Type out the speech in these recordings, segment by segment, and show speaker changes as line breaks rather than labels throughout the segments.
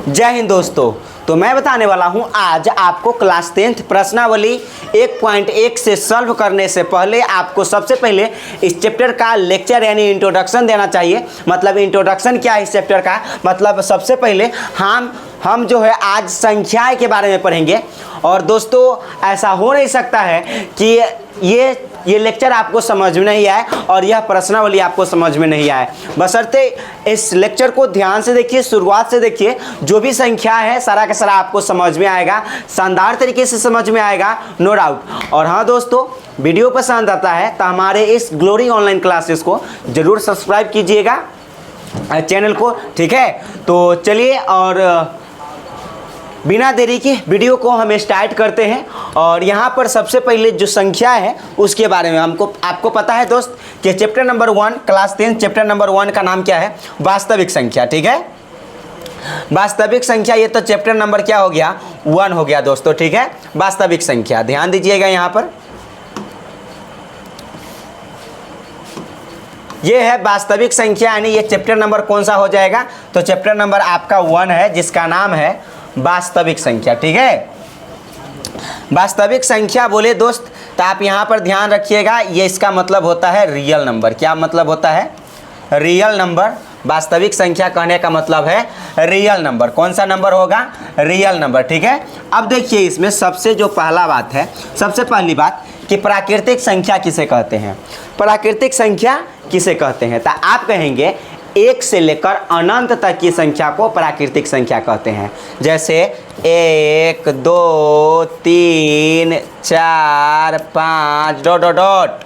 जय हिंद दोस्तों। तो मैं बताने वाला हूं आज आपको क्लास 10th प्रश्नावली 1.1 से सॉल्व करने से पहले आपको सबसे पहले इस चैप्टर का लेक्चर यानी इंट्रोडक्शन देना चाहिए। मतलब इंट्रोडक्शन क्या है इस चैप्टर का, मतलब सबसे पहले हम जो है आज संख्याएं के बारे में पढ़ेंगे। और दोस्तों ऐसा हो नहीं सकता है कि ये लेक्चर आपको समझ में नहीं आए और यह प्रश्नावली आपको समझ में नहीं आए। बशर्ते इस लेक्चर को ध्यान से देखिए, शुरुआत से देखिए, जो भी संख्या है सारा का सारा आपको समझ में आएगा, शानदार तरीके से समझ में आएगा, नो डाउट। और हाँ दोस्तों, वीडियो पसंद आता है तो हमारे इस ग्लोरी ऑनलाइन क्लासेस को जरूर सब्सक्राइब कीजिएगा चैनल को, ठीक है। तो चलिए और बिना देरी के वीडियो को हम स्टार्ट करते हैं। और यहाँ पर सबसे पहले जो संख्या है उसके बारे में आपको पता है दोस्त कि chapter number 1 class 10 chapter number 1 का नाम क्या है, वास्तविक संख्या, ठीक है। वास्तविक संख्या, ये तो चैप्टर नंबर क्या हो गया, 1 हो गया दोस्तों, ठीक है। वास्तविक संख्या ध्यान दीजिएगा, यहाँ पर ये है वास्तविक संख्या, यानी ये चैप्टर नंबर कौन सा हो जाएगा, तो चैप्टर नंबर आपका 1 है जिसका नाम है वास्तविक संख्या, ठीक है। वास्तविक संख्या बोले दोस्त तो आप यहाँ पर ध्यान रखिएगा, ये इसका मतलब होता है रियल नंबर। क्या मतलब होता है, रियल नंबर। वास्तविक संख्या कहने का मतलब है रियल नंबर। कौन सा नंबर होगा, रियल नंबर, ठीक है। अब देखिए इसमें सबसे जो पहला बात है, सबसे पहली बात कि प्राकृतिक संख्या किसे कहते हैं। प्राकृतिक संख्या किसे कहते हैं तो आप कहेंगे 1 से लेकर अनंत तक की संख्या को प्राकृतिक संख्या कहते हैं। जैसे 1 2 3 4 5 ...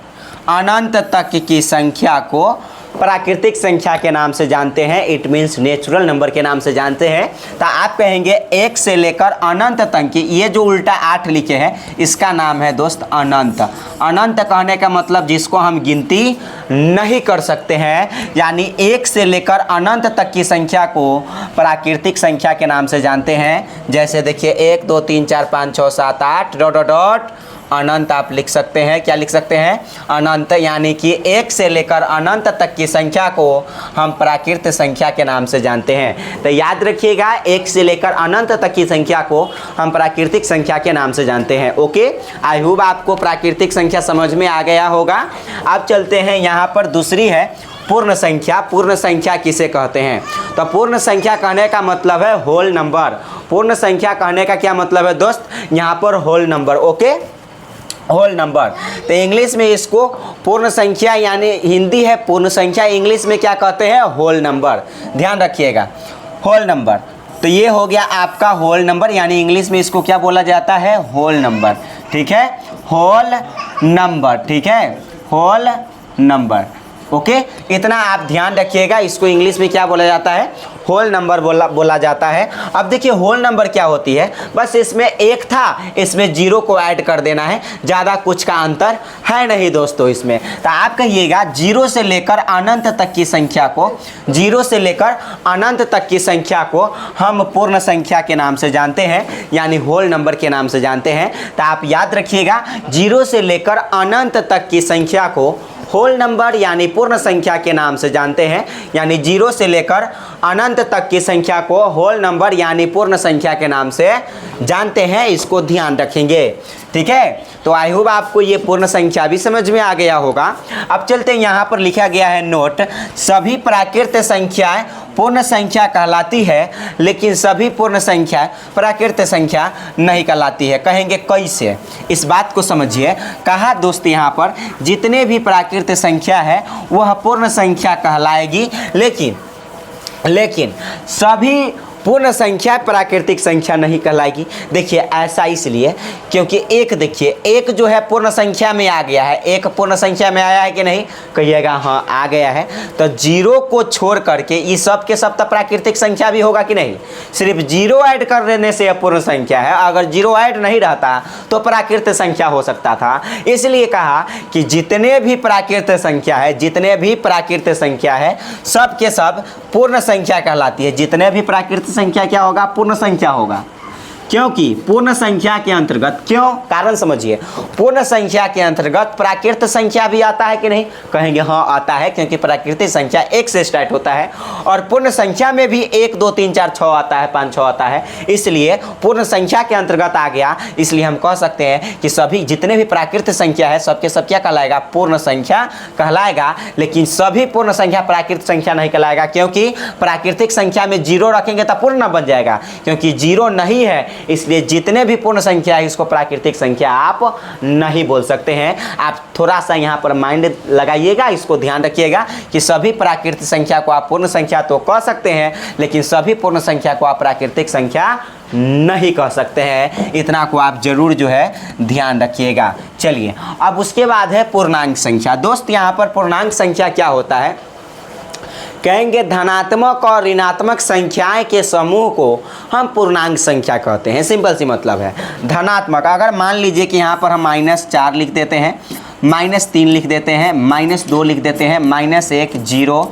अनंत तक की संख्या को प्राकृतिक संख्या के नाम से जानते हैं। इट मीन्स नेचुरल नंबर के नाम से जानते हैं। तो आप कहेंगे 1 से लेकर अनंत तक की, ये जो उल्टा 8 लिखे हैं इसका नाम है दोस्त अनंत। अनंत कहने का मतलब जिसको हम गिनती नहीं कर सकते हैं, यानी 1 से लेकर अनंत तक की संख्या को प्राकृतिक संख्या के नाम से जानते हैं। जैसे देखिए 1 2 3 4 5 6 7 8 ... अनंत आप लिख सकते हैं। क्या लिख सकते हैं, अनंत। यानी कि 1 से लेकर अनंत तक की संख्या को हम प्राकृतिक संख्या के नाम से जानते हैं। तो याद रखिएगा 1 से लेकर अनंत तक की संख्या को हम प्राकृतिक संख्या के नाम से जानते हैं। ओके, आई होप आपको प्राकृतिक संख्या समझ में आ गया होगा। अब चलते हैं, यहाँ पर दूसरी है पूर्ण संख्या। पूर्ण संख्या किसे कहते हैं, तो पूर्ण संख्या कहने का मतलब है होल नंबर। पूर्ण संख्या कहने का क्या मतलब है दोस्त, यहाँ पर whole number. Okay, whole number. तो इंग्लिश में इसको पूर्ण संख्या, यानी हिंदी है पूर्ण संख्या, इंग्लिश में क्या कहते हैं, होल नंबर। ध्यान रखिएगा, होल नंबर। तो ये हो गया आपका होल नंबर, यानी इंग्लिश में इसको क्या बोला जाता है, होल नंबर, ठीक है। होल नंबर, ठीक है, होल नंबर। ओके, इतना आप ध्यान रखिएगा। इसको इंग्लिश में क्या बोला जाता है, होल नंबर बोला जाता है। अब देखिए होल नंबर क्या होती है, बस इसमें 1 था, इसमें 0 को ऐड कर देना है, ज़्यादा कुछ का अंतर है नहीं दोस्तों इसमें। तो आप कहिएगा 0 से लेकर अनंत तक की संख्या को, 0 से लेकर अनंत तक की संख्या को हम पूर्ण संख्या के नाम से जानते हैं, यानी होल नंबर के नाम से जानते हैं। तो आप याद रखिएगा 0 से लेकर अनंत तक की संख्या को होल नंबर यानी पूर्ण संख्या के नाम से जानते हैं, यानी 0 से लेकर अनंत तक की संख्या को होल नंबर यानी पूर्ण संख्या के नाम से जानते हैं। इसको ध्यान रखेंगे, ठीक है। तो आई होप आपको ये पूर्ण संख्या भी समझ में आ गया होगा। अब चलते हैं, यहाँ पर लिखा गया है नोट, सभी प्राकृतिक संख्याएं पूर्ण संख्या कहलाती है, लेकिन सभी पूर्ण संख्या प्राकृतिक संख्या नहीं कहलाती है। कहेंगे कैसे, इस बात को समझिए। कहा दोस्त यहाँ पर जितने भी प्राकृतिक संख्या है वह पूर्ण संख्या कहलाएगी, लेकिन सभी पूर्ण संख्या प्राकृतिक संख्या नहीं कहलाएगी। देखिए ऐसा इसलिए क्योंकि एक जो है पूर्ण संख्या में आ गया है। एक पूर्ण संख्या में आया है कि नहीं, कहिएगा हाँ आ गया है। तो 0 को छोड़ करके ये सब के सब तो प्राकृतिक संख्या भी होगा कि नहीं, सिर्फ 0 ऐड कर देने से पूर्ण संख्या है। अगर 0 ऐड नहीं रहता तो प्राकृतिक संख्या हो सकता था। इसलिए कहा कि जितने भी प्राकृतिक संख्या है सब के सब पूर्ण संख्या कहलाती है। जितने भी प्राकृतिक संख्या क्या होगा, पूर्ण संख्या होगा। क्योंकि पूर्ण संख्या के अंतर्गत, क्यों, कारण समझिए, पूर्ण संख्या के अंतर्गत प्राकृत संख्या भी आता है कि नहीं, कहेंगे हाँ आता है, क्योंकि प्राकृतिक संख्या 1 से स्टार्ट होता है और पूर्ण संख्या में भी 1 2 3 4 6 आता है, 5 6 आता है, इसलिए पूर्ण संख्या के अंतर्गत आ गया। इसलिए हम कह सकते हैं कि सभी जितने भी प्राकृतिक संख्या है सबके सब क्या कहलाएगा, पूर्ण संख्या कहलाएगा। लेकिन सभी पूर्ण संख्या प्राकृतिक संख्या नहीं कहलाएगा, क्योंकि प्राकृतिक संख्या में 0 रखेंगे तो पूर्ण न बन जाएगा, क्योंकि 0 नहीं है, इसलिए जितने भी पूर्ण संख्या है इसको प्राकृतिक संख्या आप नहीं बोल सकते हैं। आप थोड़ा सा यहाँ पर माइंड लगाइएगा, इसको ध्यान रखिएगा कि सभी प्राकृतिक संख्या को आप पूर्ण संख्या तो कह सकते हैं, लेकिन सभी पूर्ण संख्या को आप प्राकृतिक संख्या नहीं कह सकते हैं। इतना को आप जरूर जो है ध्यान रखिएगा। चलिए अब उसके बाद है पूर्णांक संख्या। दोस्त यहाँ पर पूर्णांक संख्या क्या होता है, कहेंगे धनात्मक और ऋणात्मक संख्याएं के समूह को हम पूर्णांक संख्या कहते हैं। सिंपल सी मतलब है। धनात्मक, अगर मान लीजिए कि यहाँ पर हम -4 लिख देते हैं, -3 लिख देते हैं, -2 लिख देते हैं, -1 0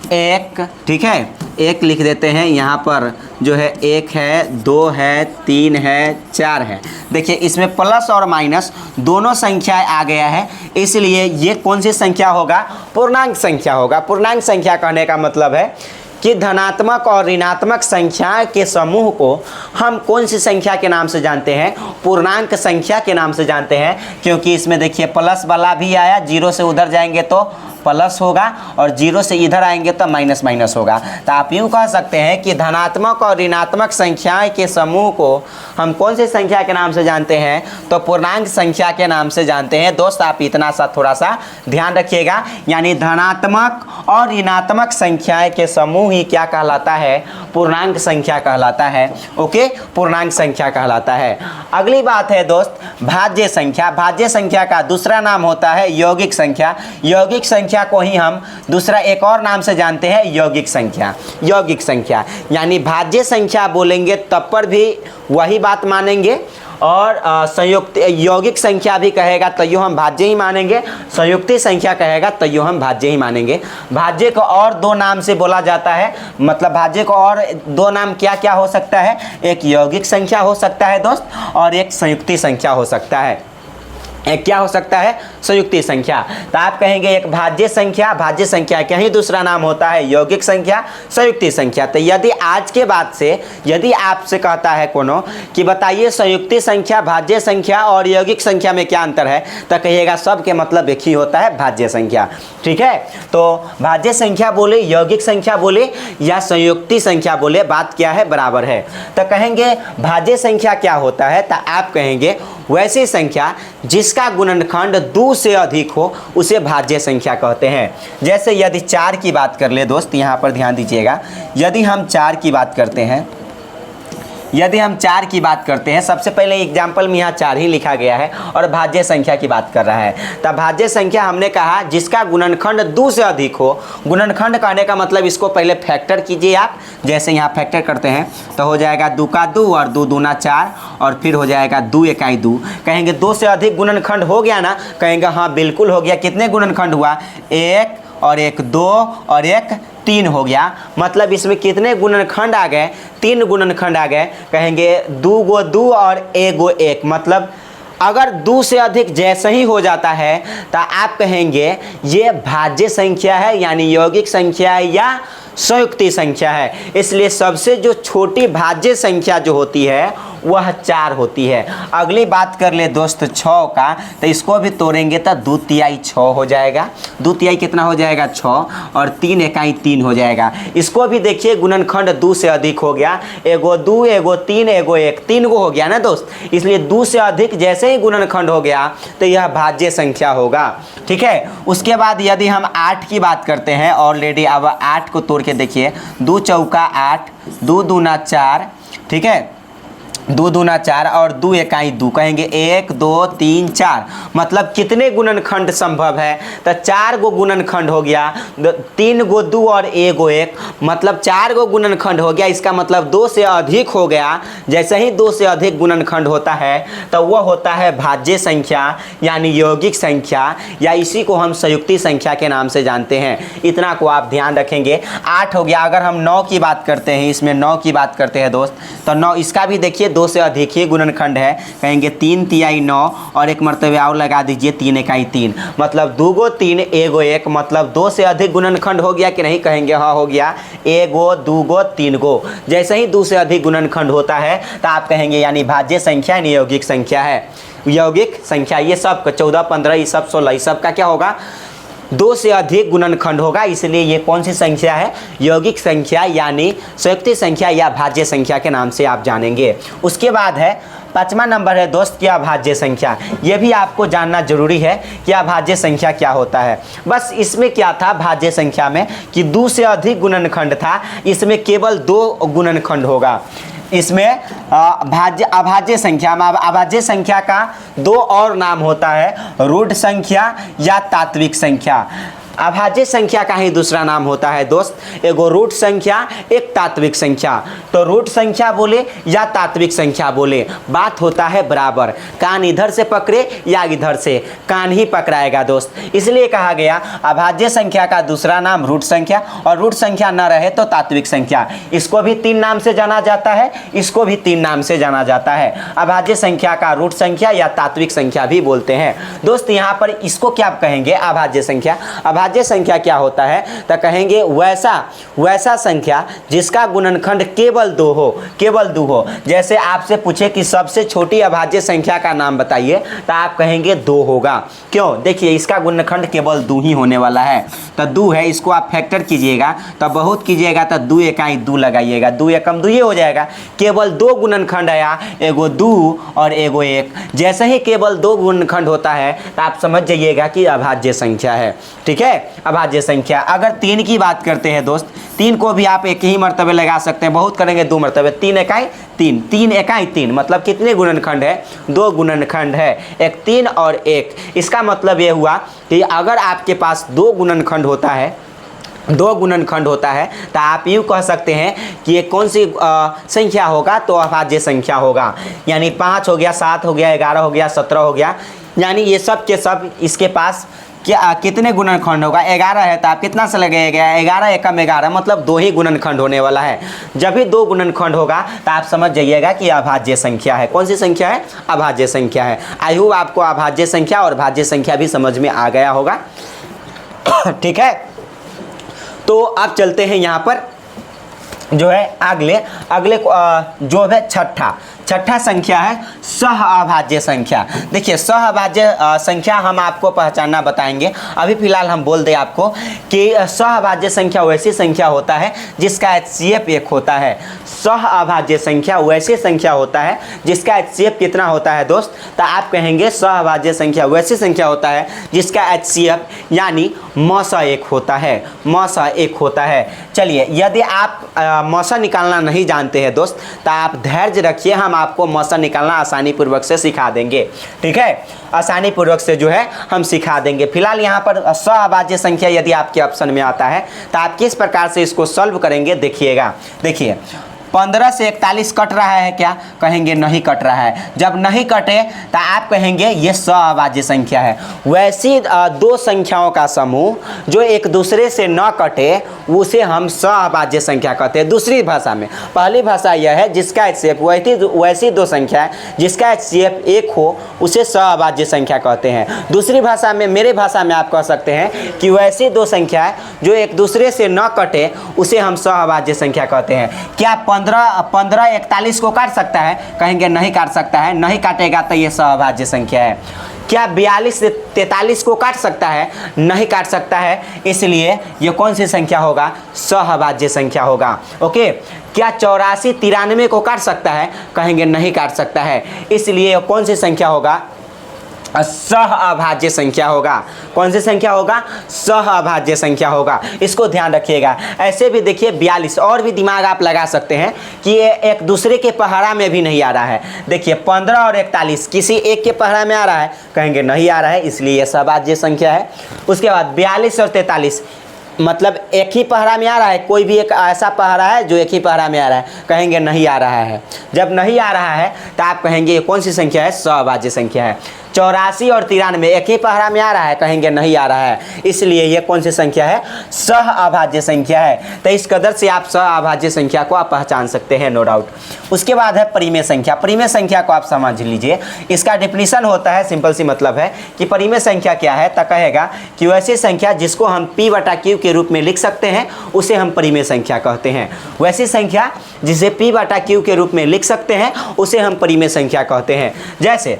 1, ठीक है, 1 लिख देते हैं, यहाँ पर जो है 1 है, 2 है, 3 है, 4 है। देखिए इसमें प्लस और माइनस दोनों संख्याएं आ गया है, इसलिए ये कौन सी संख्या होगा, पूर्णांक संख्या होगा। पूर्णांक संख्या कहने का मतलब है कि धनात्मक और ऋणात्मक संख्या के समूह को हम कौन सी संख्या के नाम से जानते हैं, पूर्णांक संख्या के नाम से जानते हैं। क्योंकि इसमें देखिए प्लस वाला भी आया, 0 से उधर जाएंगे तो प्लस होगा और 0 से इधर आएंगे तो माइनस माइनस होगा। तो आप यूँ कह सकते हैं कि धनात्मक और ऋणात्मक संख्याएं के समूह को हम कौन सी संख्या के नाम से जानते हैं, तो पूर्णांक संख्या के नाम से जानते हैं। दोस्त आप इतना सा थोड़ा सा ध्यान रखिएगा, यानी धनात्मक और ऋणात्मक संख्याएं के समूह ही क्या कहलाता है, पूर्णांक संख्या कहलाता है। ओके, पूर्णांक संख्या कहलाता है। अगली बात है दोस्त भाज्य संख्या। भाज्य संख्या का दूसरा नाम होता है यौगिक संख्या। यौगिक संख्या को ही हम दूसरा एक और नाम से जानते हैं यौगिक संख्या। यौगिक संख्या यानी भाज्य संख्या बोलेंगे तब पर भी वही बात मानेंगे, और संयुक्त यौगिक संख्या भी कहेगा तो यो हम भाज्य ही मानेंगे, संयुक्ति संख्या कहेगा तो यो हम भाज्य ही मानेंगे। भाज्य को और 2 नाम से बोला जाता है, मतलब भाज्य को और 2 नाम क्या क्या हो सकता है, एक यौगिक संख्या हो सकता है दोस्त, और एक संयुक्ति संख्या हो सकता है। एक क्या हो सकता है, संयुक्ति संख्या। तो आप कहेंगे एक भाज्य संख्या, भाज्य संख्या का ही दूसरा नाम होता है यौगिक संख्या, संयुक्ति संख्या। तो यदि आज के बाद से यदि आपसे कहता है कोनो कि बताइए संयुक्ति संख्या, भाज्य संख्या और यौगिक संख्या में क्या अंतर है, तो कहिएगा सब के मतलब एक ही होता है, भाज्य संख्या। ठीक है, तो भाज्य संख्या बोले, यौगिक संख्या बोले या संयुक्ति संख्या बोले, बात क्या है, बराबर है। तो कहेंगे भाज्य संख्या क्या होता है, तो आप कहेंगे वैसी संख्या जिसका गुणनखंड 2 से अधिक हो उसे भाज्य संख्या कहते हैं। जैसे यदि 4 की बात कर ले दोस्त, यहाँ पर ध्यान दीजिएगा, यदि हम 4 की बात करते हैं, यदि हम 4 की बात करते हैं, सबसे पहले एग्जाम्पल में यहाँ 4 ही लिखा गया है और भाज्य संख्या की बात कर रहा है। तब भाज्य संख्या हमने कहा जिसका गुणनखंड 2 से अधिक हो। गुणनखंड कहने का मतलब इसको पहले फैक्टर कीजिए आप, जैसे यहाँ फैक्टर करते हैं तो हो जाएगा 2 का 2 और 2 दूना 4 और फिर हो जाएगा 2 इकाई 2। कहेंगे 2 से अधिक गुणनखंड हो गया ना, कहेंगे हाँ बिल्कुल हो गया। कितने गुणनखंड हुआ, 1 और 1 2 और 1 3 हो गया। मतलब इसमें कितने गुणनखंड आ गए, 3 गुणनखंड आ गए। कहेंगे 2 गो 2 और 1 गो 1, मतलब अगर 2 से अधिक जैसे ही हो जाता है तो आप कहेंगे ये भाज्य संख्या है, यानी यौगिक संख्या है या संयुक्ति संख्या है। इसलिए सबसे जो छोटी भाज्य संख्या जो होती है वह 4 होती है। अगली बात कर ले दोस्त 6 का, तो इसको भी तोड़ेंगे तो 2 तिहाई 6 हो जाएगा। 2 तिहाई कितना हो जाएगा, 6, और 3 इकाई 3 हो जाएगा। इसको भी देखिए गुणनखंड 2 से अधिक हो गया, एगो 2 एगो 3 एगो 1, 3 गो हो गया ना दोस्त। इसलिए 2 से अधिक जैसे ही गुणनखंड हो गया तो यह भाज्य संख्या होगा। ठीक है, उसके बाद यदि हम 8 की बात करते हैं ऑलरेडी, अब 8 को तोड़ के देखिए, 2 चौका 8, 2 दूना 4, ठीक है, 2 दूना 4 और 2 इकाई 2। कहेंगे 1 2 3 4, मतलब कितने गुणनखंड संभव है, तो 4 गो गुणनखंड हो गया। 3 गो 2 और 1 गो 1, मतलब 4 गो गुणनखंड हो गया। इसका मतलब 2 से अधिक हो गया। जैसे ही 2 से अधिक गुणनखंड होता है तो वह होता है भाज्य संख्या यानी यौगिक संख्या, या इसी को हम संयुक्ति संख्या के नाम से जानते हैं। इतना को आप ध्यान रखेंगे। 8 हो गया। अगर हम 9 की बात करते हैं, इसमें 9 की बात करते हैं दोस्त, तो 9 इसका भी देखिए दो से अधिक ही गुणनखंड है, कहेंगे 3 तिहाई 9 और एक मरतबे और लगा दीजिए 3 इकाई 3, मतलब 2 गो 3 एगो 1, मतलब 2 से अधिक गुणनखंड हो गया कि नहीं, कहेंगे हाँ हो गया, एगो 2 गो 3 गो। जैसे ही 2 से अधिक गुणनखंड होता है तो आप कहेंगे यानी भाज्य संख्या यानी यौगिक संख्या है। यौगिक संख्या ये सब 14 15 ये सब 16 ये सब का क्या होगा, 2 से अधिक गुणनखंड होगा, इसलिए ये कौन सी संख्या है, यौगिक संख्या यानी संयुक्तिय संख्या या भाज्य संख्या के नाम से आप जानेंगे। उसके बाद है 5वां नंबर है दोस्त क्या अभाज्य संख्या। ये भी आपको जानना जरूरी है कि अभाज्य संख्या क्या होता है। बस इसमें क्या था भाज्य संख्या में कि 2 से अधिक गुणनखंड था, इसमें केवल 2 गुणनखंड होगा। इसमें अभाज्य संख्या में अभाज्य संख्या का 2 और नाम होता है, रूट संख्या या तात्विक संख्या। अभाज्य संख्या का ही दूसरा नाम होता है दोस्त, एगो रूट संख्या एक तात्विक संख्या। तो रूट संख्या बोले या तात्विक संख्या बोले, बात होता है बराबर, कान इधर से पकड़े या इधर से, कान ही पकड़ाएगा दोस्त। इसलिए कहा गया अभाज्य संख्या का दूसरा नाम रूट संख्या, और रूट संख्या न रहे तो तात्विक संख्या। इसको भी 3 नाम से जाना जाता है, इसको भी 3 नाम से जाना जाता है। अभाज्य संख्या का रूट संख्या या तात्विक संख्या भी बोलते हैं दोस्त। यहाँ पर इसको क्या कहेंगे अभाज्य संख्या। अभाज्य संख्या क्या होता है तो कहेंगे वैसा संख्या जिसका गुणनखंड केवल 2 हो, केवल 2 हो। जैसे आपसे पूछे कि सबसे छोटी अभाज्य संख्या का नाम बताइए तो आप कहेंगे 2 होगा। क्यों, देखिए इसका गुणनखंड केवल 2 ही होने वाला है, तो 2 है, इसको आप फैक्टर कीजिएगा तो बहुत कीजिएगा तो 2 इकाई 2 लगाइएगा, 2 एकम 2 ही हो जाएगा। केवल 2 गुणनखंड आया, एगो 2 और एगो 1। जैसे ही केवल 2 गुणनखंड होता है तो आप समझ जाइएगा कि अभाज्य संख्या है। ठीक है, अभाज्य संख्या। अगर 3 की बात करते हैं दोस्त, 3 को भी आप एक ही मर्तबे लगा सकते हैं, बहुत करेंगे 2 मर्तबे, 3 इकाई 3, 3 इकाई 3, मतलब कितने गुणनखंड है, 2 गुणनखंड है, एक 3 और 1। इसका मतलब ये हुआ कि अगर आपके पास 2 गुणनखंड होता है, 2 गुणनखंड होता है तो आप यूँ कह सकते हैं कि ये कौन सी संख्या होगा, तो अभाज्य संख्या होगा। यानी 5 हो गया, 7 हो गया, 11 हो गया, 17 हो गया, यानी ये सब के सब इसके पास क्या कितने गुणनखंड होगा, 11 है तो आप कितना से लगाइएगा, 11 एकम 11, मतलब 2 ही गुणनखंड होने वाला है। जब भी 2 गुणनखंड होगा तो आप समझ जाइएगा कि अभाज्य संख्या है। कौन सी संख्या है, अभाज्य संख्या है। आई होप आपको अभाज्य संख्या और भाज्य संख्या भी समझ में आ गया होगा। ठीक है, तो अब चलते हैं यहाँ पर जो है अगले जो है छठा संख्या है सह अभाज्य संख्या। देखिए सह अभाज्य संख्या हम आपको पहचानना बताएंगे। अभी फिलहाल हम बोल दें आपको कि सह अभाज्य संख्या वैसी संख्या होता है जिसका HCF 1 होता है। सह अभाज्य संख्या वैसी संख्या होता है जिसका HCF कितना होता है दोस्त, तो आप कहेंगे सह अभाज्य संख्या वैसी संख्या होता है जिसका HCF यानी मौसा 1 होता है, मौसा 1 होता है। चलिए, यदि आप मौसा निकालना नहीं जानते हैं दोस्त तो आप धैर्य रखिए, हम आपको मौसा निकालना आसानी पूर्वक से सिखा देंगे। ठीक है, आसानी पूर्वक से जो है हम सिखा देंगे। फिलहाल यहाँ पर सहअभाज्य संख्या यदि आपके ऑप्शन में आता है तो आप किस प्रकार से इसको सॉल्व करेंगे देखिएगा। देखिए 15 से 41 कट रहा है क्या, कहेंगे नहीं कट रहा है। जब नहीं कटे तो आप कहेंगे ये सहअभाज्य संख्या है। वैसी 2 संख्याओं का समूह जो एक दूसरे से न कटे उसे हम सहअभाज्य संख्या कहते हैं। दूसरी भाषा में, पहली भाषा यह है जिसका HCF वैसी 2 संख्या है जिसका HCF 1 हो उसे सहअभाज्य संख्या कहते हैं। दूसरी भाषा में, मेरे भाषा में आप कह सकते हैं कि वैसी 2 संख्या है जो एक दूसरे से न कटे उसे हम सहअभाज्य संख्या कहते हैं। क्या 15 41 को काट सकता है, कहेंगे नहीं काट सकता है, नहीं काटेगा तो ये सहअभाज्य संख्या है। क्या 42 से 43 को काट सकता है, नहीं काट सकता है, इसलिए ये कौन सी संख्या होगा, सहअभाज्य संख्या होगा। ओके, क्या 84 93 को काट सकता है, कहेंगे नहीं काट सकता है, इसलिए ये कौन सी संख्या होगा, सहअभाज्य संख्या होगा। कौन सी संख्या होगा, सहअभाज्य संख्या होगा। इसको ध्यान रखिएगा। ऐसे भी देखिए 42 और भी दिमाग आप लगा सकते हैं कि ये एक दूसरे के पहरा में भी नहीं आ रहा है। देखिए 15 और 41 किसी एक के पहरा में आ रहा है, कहेंगे नहीं आ रहा है, इसलिए ये सहअभाज्य संख्या है। उसके बाद 42 और 43 मतलब एक ही पहरा में आ रहा है, कोई भी एक ऐसा पहरा है जो एक ही पहरा में आ रहा है, कहेंगे नहीं आ रहा है। जब नहीं आ रहा है तो आप कहेंगे ये कौन सी संख्या है, सहअभाज्य संख्या है। 84 और 93 एक ही पहरा में आ रहा है, कहेंगे नहीं आ रहा है, इसलिए ये कौन सी संख्या है, सह अभाज्य संख्या है। तो इस कदर से आप सह अभाज्य संख्या को आप पहचान सकते हैं, नो डाउट। उसके बाद है परिमेय संख्या। परिमेय संख्या को आप समझ लीजिए, इसका डेफिनेशन होता है, सिंपल सी मतलब है कि परिमेय संख्या क्या है, तो कहेगा कि वैसी संख्या जिसको हम p बटा q के रूप में लिख सकते हैं उसे हम परिमेय संख्या कहते हैं। वैसी संख्या जिसे p बटा q के रूप में लिख सकते हैं उसे हम परिमेय संख्या कहते हैं। जैसे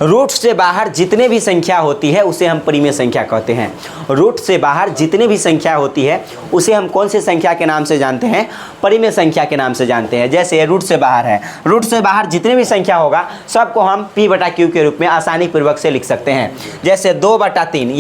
रूट से बाहर जितने भी संख्या होती है उसे हम परिमेय संख्या कहते हैं। रूट से बाहर जितने भी संख्या होती है उसे हम कौन सी संख्या के नाम से जानते हैं, परिमेय संख्या के नाम से जानते हैं। जैसे रूट से बाहर है, रूट से बाहर जितने भी संख्या होगा सबको हम p बटा q के रूप में आसानी पूर्वक से लिख सकते हैं। जैसे 2/3,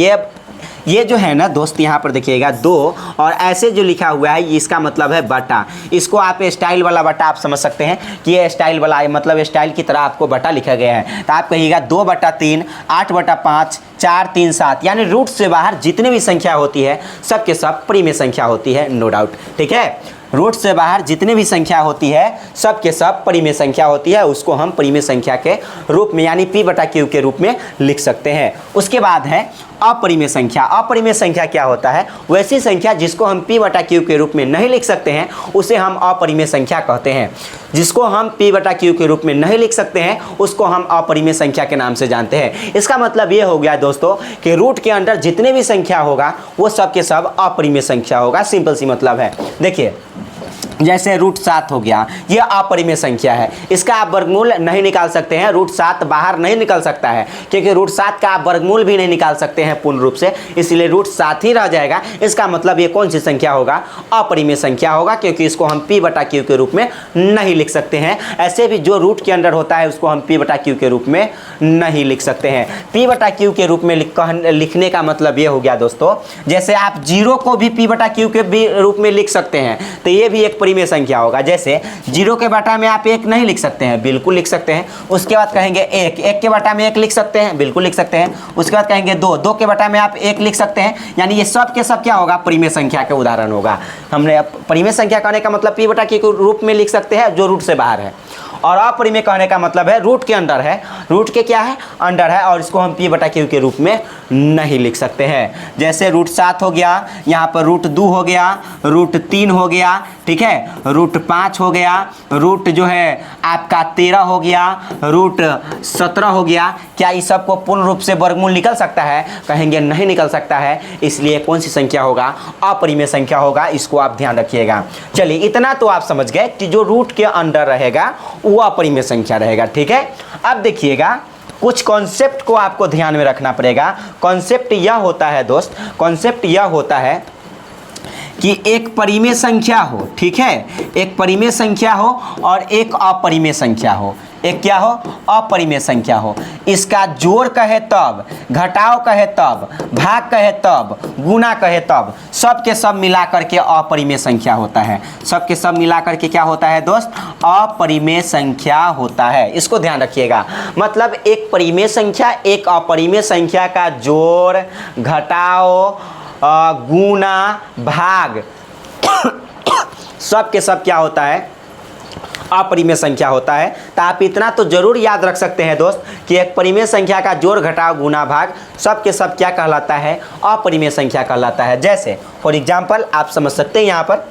ये जो है ना दोस्त, यहाँ पर देखिएगा 2 और ऐसे जो लिखा हुआ है इसका मतलब है बटा। इसको आप स्टाइल वाला बटा आप समझ सकते हैं कि ये स्टाइल वाला, मतलब स्टाइल की तरह आपको बटा लिखा गया है। तो आप कहिएगा 2/3, 8/5, 4, 3, 7, यानी रूट से बाहर जितने भी संख्या होती है सब के सब परिमेय संख्या होती है, नो डाउट। ठीक है, रूट से बाहर जितने भी संख्या होती है सब के सब परिमेय संख्या होती है, उसको हम परिमेय संख्या के रूप में यानी p बटा q के रूप में लिख सकते हैं। उसके बाद है अपरिमेय संख्या। अपरिमेय संख्या क्या होता है, वैसी संख्या जिसको हम p बटा q के रूप में नहीं लिख सकते हैं उसे हम अपरिमेय संख्या कहते हैं। जिसको हम p बटा q के रूप में नहीं लिख सकते हैं उसको हम अपरिमेय संख्या के नाम से जानते हैं। इसका मतलब ये हो गया दोस्तों कि रूट के अंदर जितने भी संख्या होगा वो सब के सब अपरिमेय संख्या होगा, सिंपल सी मतलब है। देखिए जैसे √7 हो गया, ये अपरिमेय संख्या है, इसका आप वर्गमूल नहीं निकाल सकते हैं। √7 बाहर नहीं निकल सकता है क्योंकि √7 का आप वर्गमूल भी नहीं निकाल सकते हैं पूर्ण रूप से, इसलिए √7 ही रह जाएगा। इसका मतलब ये कौन सी संख्या होगा, अपरिमेय संख्या होगा, क्योंकि इसको हम p बटा q के रूप में नहीं लिख सकते हैं। ऐसे भी जो रूट के अंदर होता है उसको हम p बटा q के रूप में नहीं लिख सकते हैं। p बटा q के रूप में लिखने का मतलब ये हो गया दोस्तों, जैसे आप 0 को भी p बटा q के भी रूप में लिख सकते हैं तो ये भी एक परिमेय संख्या होगा। जैसे 0 के बटा में आप 1 नहीं लिख सकते हैं, बिल्कुल लिख सकते हैं। उसके बाद कहेंगे 1 के बटा में 1 लिख सकते हैं, बिल्कुल लिख सकते हैं। उसके बाद कहेंगे 2 के बटा में आप 1 लिख सकते हैं, यानी ये सब के सब क्या होगा, परिमेय संख्या के उदाहरण होगा। हमने परिमेय संख्या कहने का मतलब p बटा q के रूप में लिख सकते हैं जो रूट से बाहर है, और अपरिमेय कहने का मतलब है रूट के अंदर है, रूट के क्या है, अंडर है, और इसको हम p बटा q के रूप में नहीं लिख सकते हैं। जैसे √7 हो गया, यहाँ पर √2 हो गया, √3 हो गया, ठीक है, √5 हो गया, रूट जो है आपका 13 हो गया, √17 हो गया। क्या इस सब को पूर्ण रूप से वर्गमूल निकल सकता है, कहेंगे नहीं निकल सकता है, इसलिए कौन सी संख्या होगा, अपरिमेय संख्या होगा। इसको आप ध्यान रखिएगा। चलिए इतना तो आप समझ गए कि जो रूट के अंदर रहेगा वो अपरिमेय संख्या रहेगा, ठीक है। अब देखिएगा कुछ कॉन्सेप्ट को आपको ध्यान में रखना पड़ेगा। कॉन्सेप्ट यह होता है दोस्त, कॉन्सेप्ट यह होता है कि एक परिमेय संख्या हो, ठीक है, एक परिमेय संख्या हो और एक अपरिमेय संख्या हो। एक क्या हो, अपरिमेय संख्या हो। इसका जोड़ कहे तब, घटाव कहे तब, भाग कहे तब, गुना कहे तब, सब के सब मिलाकर के अपरिमेय संख्या होता है। सब के सब मिलाकर के क्या होता है दोस्त, अपरिमेय संख्या होता है। इसको ध्यान रखिएगा। मतलब एक परिमेय संख्या एक अपरिमेय संख्या का जोड़, घटाव, गुना, भाग सब के सब क्या होता है, अपरिमेय संख्या होता है। तो आप इतना तो जरूर याद रख सकते हैं दोस्त कि एक परिमेय संख्या का जोड़, घटाव, गुना, भाग सब के सब क्या कहलाता है, अपरिमेय संख्या कहलाता है। जैसे फॉर एग्जांपल आप समझ सकते हैं यहाँ पर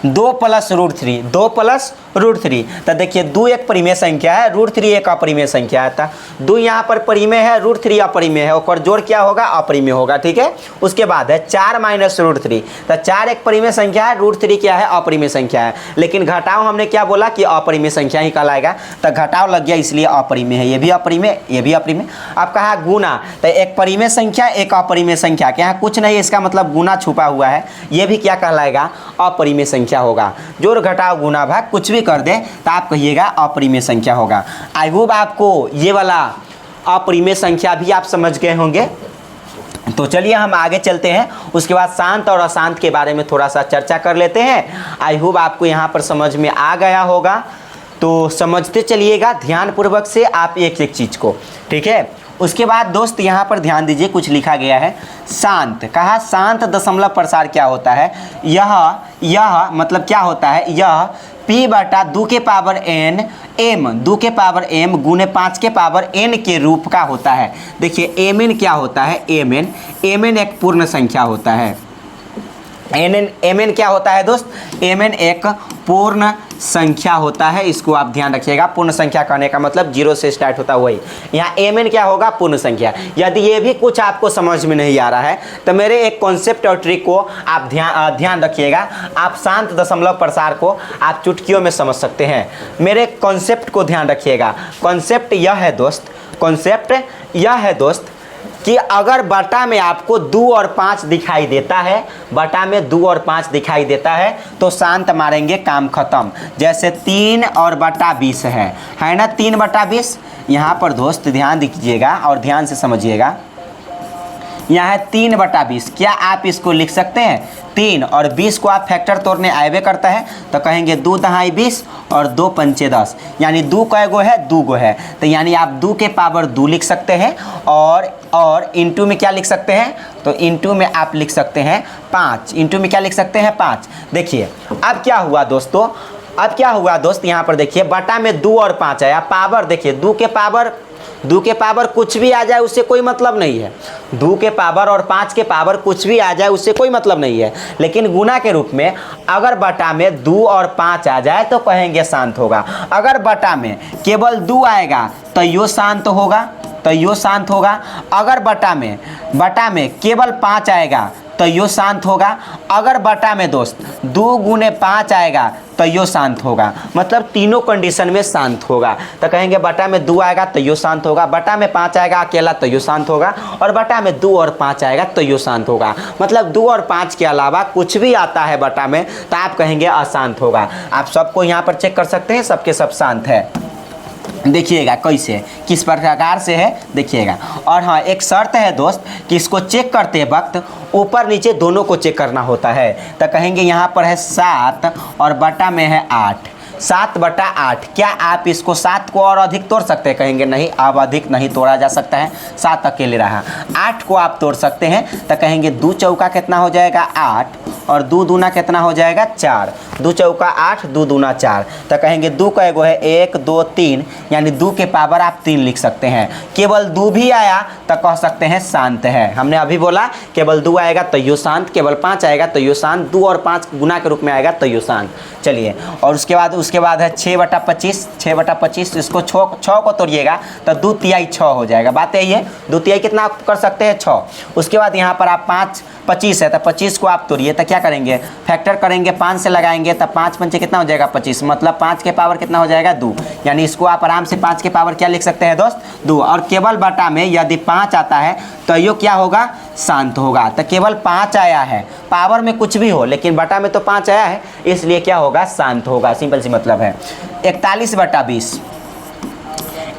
2 + √3, 2 + √3। तो देखिए 2 एक परिमेय संख्या है, √3 एक अपरिमेय संख्या है। तो 2 यहाँ पर परिमेय है, √3 अपरिमेय है, और जोड़ क्या होगा, अपरिमेय होगा, ठीक है। उसके बाद है 4 - √3। तो 4 एक परिमेय संख्या है, √3 क्या है, अपरिमेय संख्या है। लेकिन घटाव हमने क्या बोला कि अपरिमेय संख्या ही कहलाएगा, तो घटाव लग गया इसलिए अपरिमेय है। ये भी अपरिमेय, ये भी अपरिमेय। अब कहा गुना, तो एक परिमेय संख्या एक अपरिमेय संख्या के यहाँ कुछ नहीं, इसका मतलब गुना छुपा हुआ है, ये भी क्या कहलाएगा, अपरिमेय संख्या होगा। जोड़, घटाव, गुना, भाग कुछ भी कर दे तो आप कहिएगा अपरिमेय संख्या होगा। आई होप आपको ये वाला अपरिमेय संख्या भी आप समझ गए होंगे। तो चलिए हम आगे चलते हैं, उसके बाद शांत और अशांत के बारे में थोड़ा सा चर्चा कर लेते हैं। आई होप आपको यहाँ पर समझ में आ गया होगा, तो समझते चलिएगा ध्यानपूर्वक से आप एक एक चीज़ को, ठीक है। उसके बाद दोस्त यहाँ पर ध्यान दीजिए, कुछ लिखा गया है शांत। कहा शांत दशमलव प्रसार क्या होता है, यह मतलब क्या होता है, यह p बटा 2 के पावर n m 2 के पावर m गुने 5 के पावर n के रूप का होता है। देखिए mn क्या होता है, mn एक पूर्ण संख्या होता है। mn क्या होता है दोस्त, mn एक पूर्ण संख्या होता है, इसको आप ध्यान रखिएगा। पूर्ण संख्या कहने का मतलब 0 से स्टार्ट होता है वही। यहाँ mn क्या होगा, पूर्ण संख्या। यदि ये भी कुछ आपको समझ में नहीं आ रहा है तो मेरे एक कॉन्सेप्ट और ट्रिक को आप ध्यान रखिएगा। आप शांत दशमलव प्रसार को आप चुटकियों में समझ सकते हैं। मेरे कॉन्सेप्ट को ध्यान रखिएगा। कॉन्सेप्ट यह है दोस्त कि अगर बटा में आपको 2 और 5 दिखाई देता है, बटा में 2 और 5 दिखाई देता है तो शांत मारेंगे, काम खत्म। जैसे 3 और बटा 20 है ना, 3 बटा 20। यहाँ पर दोस्त ध्यान दीजिएगा और ध्यान से समझिएगा। यहाँ है 3 बटा 20। क्या आप इसको लिख सकते हैं, 3 और 20 को आप फैक्टर तोड़ने आएबे करता है तो कहेंगे 2 दहाई 20 और 2 पंचे 10, यानी 2 कैगो है, 2 गो है। तो यानी आप 2 के पावर 2 लिख सकते हैं और इंटू में क्या लिख सकते हैं, तो इंटू में आप लिख सकते हैं 5। इंटू में क्या लिख सकते हैं, 5। देखिए अब क्या हुआ दोस्तों, यहाँ पर देखिए बटा में 2 और 5 आया। पावर देखिए 2 के पावर कुछ भी आ जाए उससे कोई मतलब नहीं है। 2 के पावर और 5 के पावर कुछ भी आ जाए उससे कोई मतलब नहीं है। लेकिन गुना के रूप में अगर बटा में 2 और 5 आ जाए तो कहेंगे शांत होगा। अगर बटा में केवल 2 आएगा तो यो शांत होगा, अगर बटा में केवल 5 आएगा तो यो शांत होगा। अगर बटा में दोस्त 2 गुने 5 आएगा तो यो शांत होगा। मतलब तीनों कंडीशन में शांत होगा। तो कहेंगे बटा में 2 आएगा तो यो शांत होगा, बटा में 5 आएगा अकेला तो यो शांत होगा, और बटा में 2 और 5 आएगा तो यो शांत होगा। मतलब 2 और 5 के अलावा कुछ भी आता है बटा में तो आप कहेंगे अशांत होगा। आप सबको यहाँ पर चेक कर सकते हैं, सबके सब शांत है। देखिएगा कैसे, किस प्रकार से है देखिएगा। और हाँ, एक शर्त है दोस्त कि इसको चेक करते वक्त ऊपर नीचे दोनों को चेक करना होता है। तो कहेंगे यहाँ पर है 7 और बटा में है 8, 7 बटा 8। क्या आप इसको 7 को और अधिक तोड़ सकते हैं, कहेंगे नहीं, अब अधिक नहीं तोड़ा जा सकता है, 7 अकेले रहा। 8 को आप तोड़ सकते हैं तो कहेंगे 2 चौका कितना हो जाएगा, 8, और 2 दूना कितना हो जाएगा, 4। 2 चौका 8, 2 दूना 4। तो कहेंगे 2 का एगो है 1 2 3, यानी 2 के पावर आप 3 लिख सकते हैं। केवल 2 भी आया तो कह सकते हैं शांत है। हमने अभी बोला केवल 2 आएगा तो यो शांत, केवल 5 आएगा तो यो शांत, 2 और 5 गुना के रूप में आएगा तो यो शांत। चलिए, और उसके बाद है 6 बटा 25, 6 बटा 25। इसको 6 को तोड़िएगा तो 2 तिहाई 6 हो जाएगा। बात यही है, 2 तिहाई कितना कर सकते हैं, 6। उसके बाद यहाँ पर आप 5 25 है तो 25 को आप तोड़िए तो क्या करेंगे, फैक्टर करेंगे, 5 से लगाएंगे तो 5 पंचे कितना हो जाएगा, 25। मतलब 5 के पावर कितना हो जाएगा, 2। यानी इसको आप आराम से 5 के पावर क्या लिख सकते हैं दोस्त, 2। और केवल बटा में यदि 5 आता है तो यो क्या होगा, शांत होगा। तो केवल 5 आया है, पावर में कुछ भी हो लेकिन बटा में तो 5 आया है, इसलिए क्या होगा, शांत होगा। सिंपल सी मतलब है। 41 बटा 20,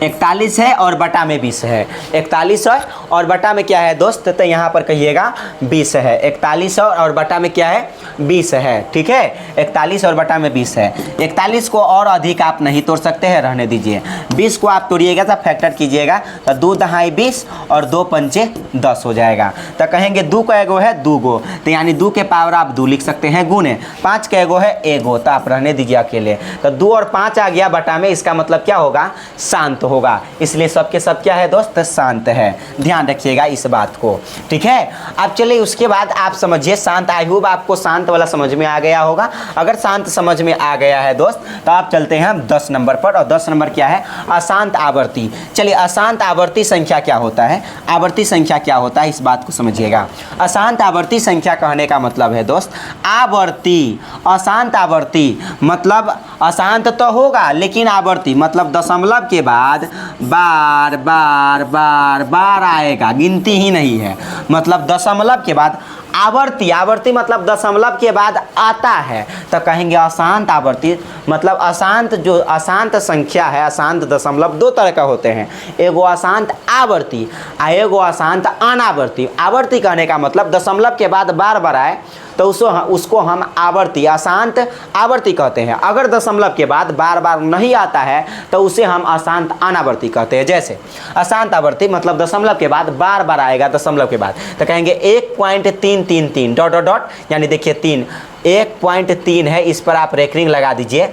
41 है और बटा में 20 है। 41 है और बटा में क्या है दोस्त, तो यहाँ पर कहिएगा 20 है। 41 और बटा में क्या है, 20 है। ठीक है, 41 और बटा में 20 है। 41 को और अधिक आप नहीं तोड़ सकते हैं, रहने दीजिए। 20 को आप तोड़िएगा तो फैक्टर कीजिएगा तो 2 दहाई 20 और 2 पंचे 10 हो जाएगा। तो कहेंगे 2 का एगो है 2 गो, तो यानी 2 के पावर आप 2 लिख सकते हैं गुने 5 का एगो है 1 गो, तो आप रहने दीजिए अकेले। तो 2 और 5 आ गया बटा में, इसका मतलब क्या होगा, शांत होगा। इसलिए सबके सब क्या है दोस्त, शांत है। ध्यान रखिएगा इस बात को। ठीक है, अब चलिए उसके बाद आप समझिए शांत। आई होप आपको शांत वाला समझ में आ गया होगा। अगर शांत समझ में आ गया है दोस्त तो आप चलते हैं 10 नंबर पर। और 10 नंबर क्या है, अशांत आवर्ती। चलिए, अशांत आवर्ती संख्या क्या होता है, आवर्ती संख्या क्या होता है, इस बात को समझिएगा। अशांत आवर्ती संख्या कहने का मतलब है दोस्त आवर्ती। अशांत आवर्ती मतलब अशांत तो होगा लेकिन आवर्ती मतलब दशमलव के बाद बार बार बार बार आएगा, गिनती ही नहीं है। मतलब दशमलव के बाद आवर्ती, आवर्ती मतलब दशमलव के बाद आता है, तो कहेंगे अशांत आवर्ती। मतलब अशांत, जो अशांत संख्या है, अशांत दशमलव 2 तरह का होते हैं, एगो अशांत आवर्ती और एगो अशांत अनावर्ती। आवर्ती कहने का मतलब दशमलव के बाद बार बार आए तो उसको हम आवर्ती, अशांत आवर्ती कहते हैं। अगर दशमलव के बाद बार बार नहीं आता है तो उसे हम अशांत अनावर्ती कहते हैं। जैसे अशांत आवर्ती मतलब दशमलव के बाद बार बार आएगा, दशमलव के बाद, तो कहेंगे 1.333 डॉट डॉट डॉट, यानी देखिए 3, 1.3 है, इस पर आप रेकरिंग लगा दीजिए।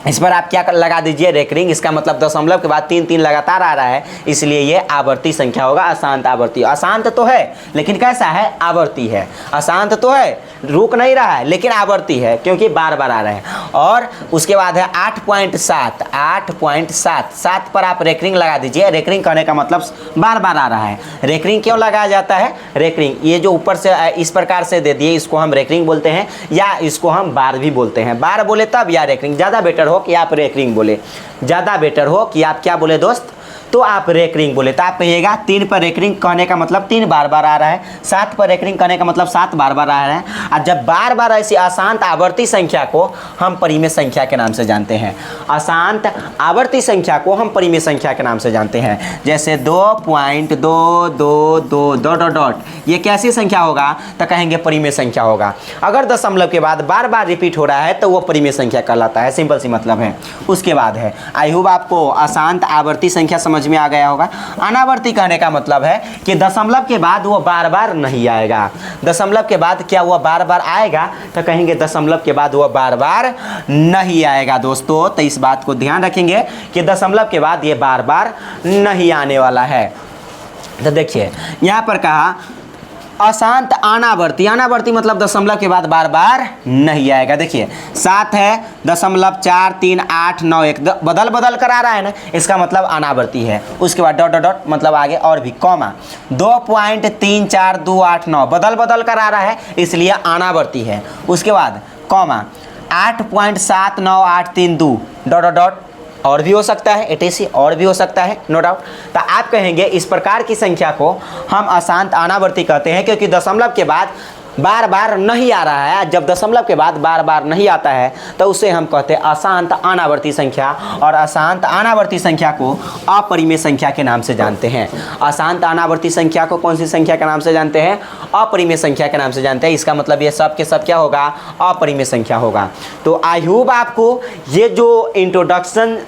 इस पर आप क्या लगा दीजिए, रेकरिंग। इसका मतलब दशमलव के बाद 3 3 लगातार आ रहा है, इसलिए ये आवर्ती संख्या होगा, अशांत आवर्ती। अशांत तो है लेकिन कैसा है, आवर्ती है। अशांत तो है, रुक नहीं रहा है, लेकिन आवर्ती है क्योंकि बार बार आ रहा है। और उसके बाद है 8.7, 8.7, 7 पर आप रेकरिंग लगा दीजिए। रेकरिंग करने का मतलब बार बार आ रहा है। रेकरिंग क्यों लगाया जाता है, रेकरिंग ये जो ऊपर से इस प्रकार से दे दिए, इसको हम रेकरिंग बोलते हैं, या इसको हम बार भी बोलते हैं। बार बोले तब या रेकरिंग, ज़्यादा बेटर हो कि आप रेकरिंग बोले, ज़्यादा बेटर हो कि आप क्या बोले दोस्त, तो आप रेकरिंग बोले। तो आप कहिएगा 3 पर रेकरिंग कहने का मतलब 3 बार बार आ रहा है, 7 पर रेकरिंग करने का मतलब 7 बार बार आ रहा है। और जब बार बार ऐसी अशांत आवर्ती संख्या को हम परिमेय संख्या के नाम से जानते हैं। अशांत आवर्ती संख्या को हम परिमेय संख्या के नाम से जानते हैं। जैसे 2.222 ये कैसी संख्या होगा, तो कहेंगे परिमेय संख्या होगा। अगर दशमलव के बाद बार बार रिपीट हो रहा है तो वो परिमेय संख्या कहलाता है। सिंपल सी मतलब है। उसके बाद है, आई होप आपको अशांत आवर्ती संख्या समझ में आ गया होगा। अनावर्ती कहने का मतलब है कि दशमलव के बाद वो बार बार नहीं आएगा। दशमलव के बाद क्या वो बार बार आएगा, तो कहेंगे दशमलव के बाद वो बार बार नहीं आएगा दोस्तों। तो इस बात को ध्यान रखेंगे कि दशमलव के बाद ये बार बार नहीं आने वाला है। तो देखिए यहाँ पर कहा अशांत अनावर्ती, अनावर्ती मतलब दशमलव के बाद बार बार नहीं आएगा। देखिए 7 है, 0.438191 बदल बदल कर आ रहा है ना, इसका मतलब अनावर्ती है। उसके बाद डॉट डॉट डॉट मतलब आगे और भी कॉमा, 2.34289 बदल बदल कर आ रहा है, इसलिए अनावर्ती है। उसके बाद कॉमा 8.79832 डॉट डॉट डॉट और भी हो सकता है, एटीसी और भी हो सकता है, नो डाउट। तो आप कहेंगे इस प्रकार की संख्या को हम अशांत अनावर्ती कहते हैं, क्योंकि दशमलव के बाद बार बार नहीं आ रहा है। जब दशमलव के बाद बार बार नहीं आता है तो उसे हम कहते हैं अशांत अनावर्ती संख्या। और अशांत अनावर्ती संख्या को अपरिमेय संख्या के नाम से जानते हैं। अशांत अनावर्ती संख्या को कौन सी संख्या के नाम से जानते हैं, अपरिमेय संख्या के नाम से जानते हैं। इसका मतलब ये सब के सब क्या होगा, अपरिमेय संख्या होगा। तो आई होप आपको ये जो इंट्रोडक्शन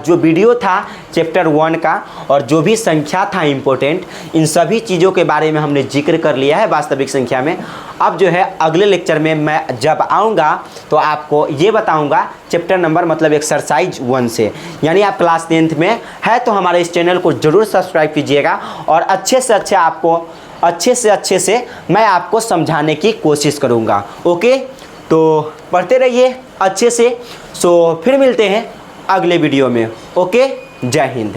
जो वीडियो था चैप्टर 1 का, और जो भी संख्या था इम्पोर्टेंट, इन सभी चीज़ों के बारे में हमने जिक्र कर लिया है वास्तविक संख्या में। अब जो है अगले लेक्चर में मैं जब आऊँगा तो आपको ये बताऊँगा चैप्टर नंबर मतलब एक्सरसाइज 1 से। यानी आप क्लास 10th में है तो हमारे इस चैनल को ज़रूर सब्सक्राइब कीजिएगा, और अच्छे से मैं आपको समझाने की कोशिश करूँगा। ओके, तो पढ़ते रहिए अच्छे से। सो फिर मिलते हैं अगले वीडियो में। ओके, जय हिंद।